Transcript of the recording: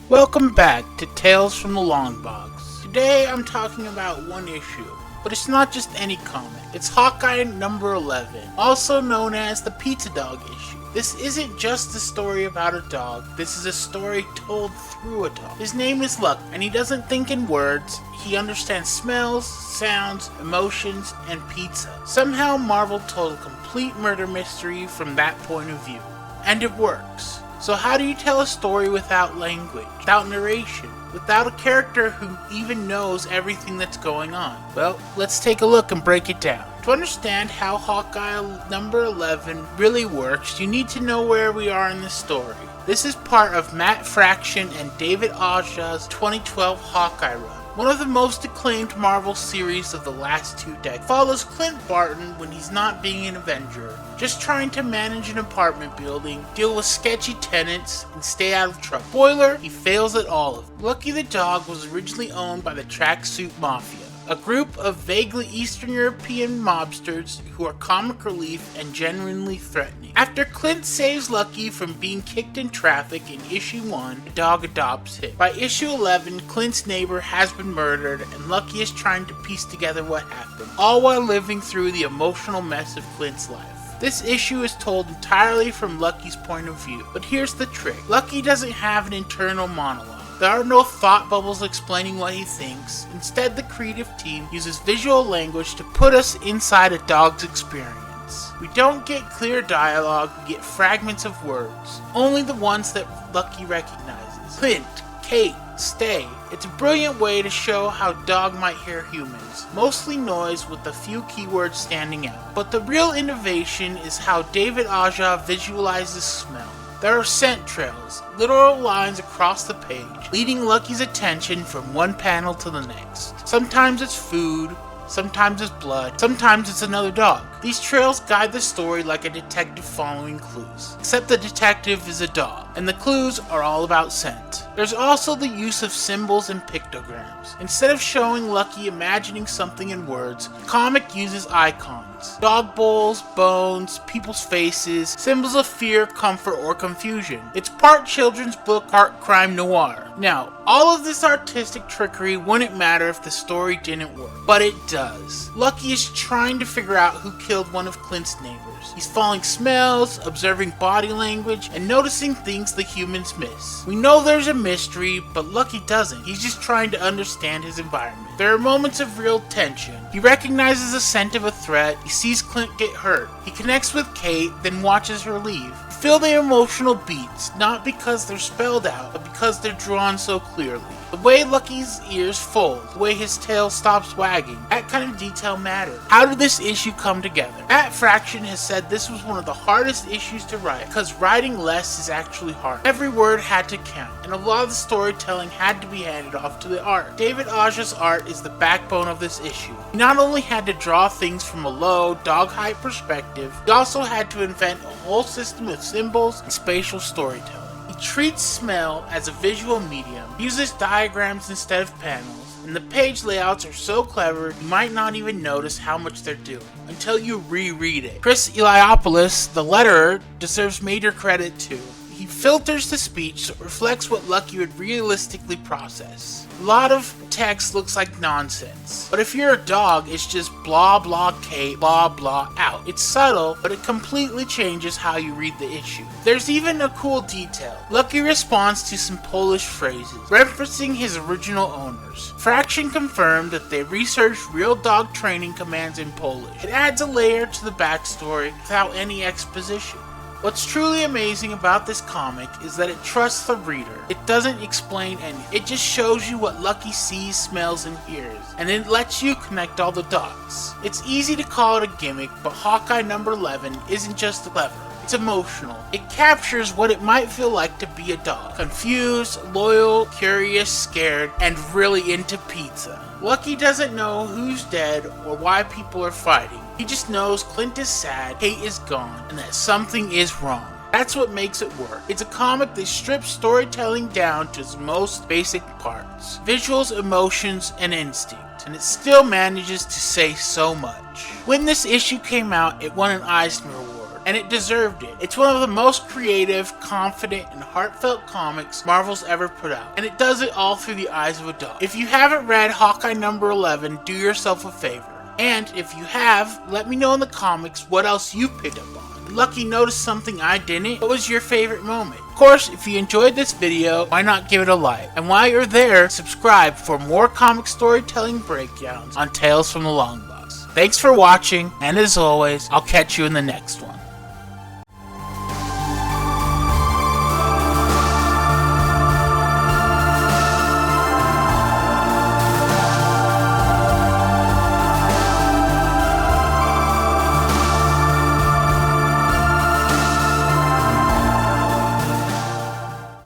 Welcome back to Tales from the Long Box. Today I'm talking about one issue, but it's not just any comic. It's Hawkeye number 11, also known as the Pizza Dog issue. This isn't just a story about a dog, this is a story told through a dog. His name is Luck, and he doesn't think in words, he understands smells, sounds, emotions, and pizza. Somehow Marvel told a complete murder mystery from that point of view. And it works. So how do you tell a story without language, without narration, without a character who even knows everything that's going on? Well, let's take a look and break it down. To understand how Hawkeye number 11 really works, you need to know where we are in the story. This is part of Matt Fraction and David Aja's 2012 Hawkeye run. One of the most acclaimed Marvel series of the last 2 decades. Follows Clint Barton when he's not being an Avenger, just trying to manage an apartment building, deal with sketchy tenants, and stay out of trouble. Spoiler, he fails at all of them. Lucky the dog was originally owned by the Tracksuit Mafia, a group of vaguely Eastern European mobsters who are comic relief and genuinely threatening. After Clint saves Lucky from being kicked in traffic in issue 1, the dog adopts him. By issue 11, Clint's neighbor has been murdered and Lucky is trying to piece together what happened, all while living through the emotional mess of Clint's life. This issue is told entirely from Lucky's point of view, but here's the trick. Lucky doesn't have an internal monologue. There are no thought bubbles explaining what he thinks. Instead, the creative team uses visual language to put us inside a dog's experience. We don't get clear dialogue, we get fragments of words, only the ones that Lucky recognizes. Clint, Kate, stay. It's a brilliant way to show how dog might hear humans, mostly noise with a few keywords standing out. But the real innovation is how David Aja visualizes smell. There are scent trails, literal lines across the page, leading Lucky's attention from one panel to the next. Sometimes it's food, sometimes it's blood, sometimes it's another dog. These trails guide the story like a detective following clues, except the detective is a dog, and the clues are all about scent. There's also the use of symbols and pictograms. Instead of showing Lucky imagining something in words, the comic uses icons. Dog bowls, bones, people's faces, symbols of fear, comfort, or confusion. It's part children's book, part crime noir. Now, all of this artistic trickery wouldn't matter if the story didn't work, but it does. Lucky is trying to figure out who killed one of Clint's neighbors. He's following smells, observing body language, and noticing things the humans miss. We know there's a mystery, but Lucky doesn't. He's just trying to understand his environment. There are moments of real tension. He recognizes the scent of a threat, he sees Clint get hurt. He connects with Kate, then watches her leave. Feel the emotional beats, not because they're spelled out, but because they're drawn so clearly. The way Lucky's ears fold, the way his tail stops wagging, that kind of detail matters. How did this issue come together? Matt Fraction has said this was one of the hardest issues to write, because writing less is actually hard. Every word had to count, and a lot of the storytelling had to be handed off to the art. David Aja's art is the backbone of this issue. He not only had to draw things from a low, dog-height perspective, he also had to invent a whole system of symbols and spatial storytelling. He treats smell as a visual medium, uses diagrams instead of panels, and the page layouts are so clever you might not even notice how much they're doing until you reread it. Chris Eliopoulos, the letterer, deserves major credit too. He filters the speech so it reflects what Lucky would realistically process. A lot of text looks like nonsense, but if you're a dog, it's just blah blah Kate, blah blah out. It's subtle, but it completely changes how you read the issue. There's even a cool detail. Lucky responds to some Polish phrases, referencing his original owners. Fraction confirmed that they researched real dog training commands in Polish. It adds a layer to the backstory without any exposition. What's truly amazing about this comic is that it trusts the reader. It doesn't explain anything. It just shows you what Lucky sees, smells, and hears, and it lets you connect all the dots. It's easy to call it a gimmick, but Hawkeye number 11 isn't just clever. It's emotional. It captures what it might feel like to be a dog. Confused, loyal, curious, scared, and really into pizza. Lucky doesn't know who's dead or why people are fighting. He just knows Clint is sad, Kate is gone, and that something is wrong. That's what makes it work. It's a comic that strips storytelling down to its most basic parts. Visuals, emotions, and instinct. And it still manages to say so much. When this issue came out, it won an Eisner Award. and it deserved it. It's one of the most creative, confident, and heartfelt comics Marvel's ever put out, and it does it all through the eyes of a dog. If you haven't read Hawkeye number 11, do yourself a favor. And if you have, let me know in the comments what else you picked up on. Lucky noticed something I didn't. What was your favorite moment? Of course, if you enjoyed this video, why not give it a like? And while you're there, subscribe for more comic storytelling breakdowns on Tales from the Long Box. Thanks for watching, and as always, I'll catch you in the next one.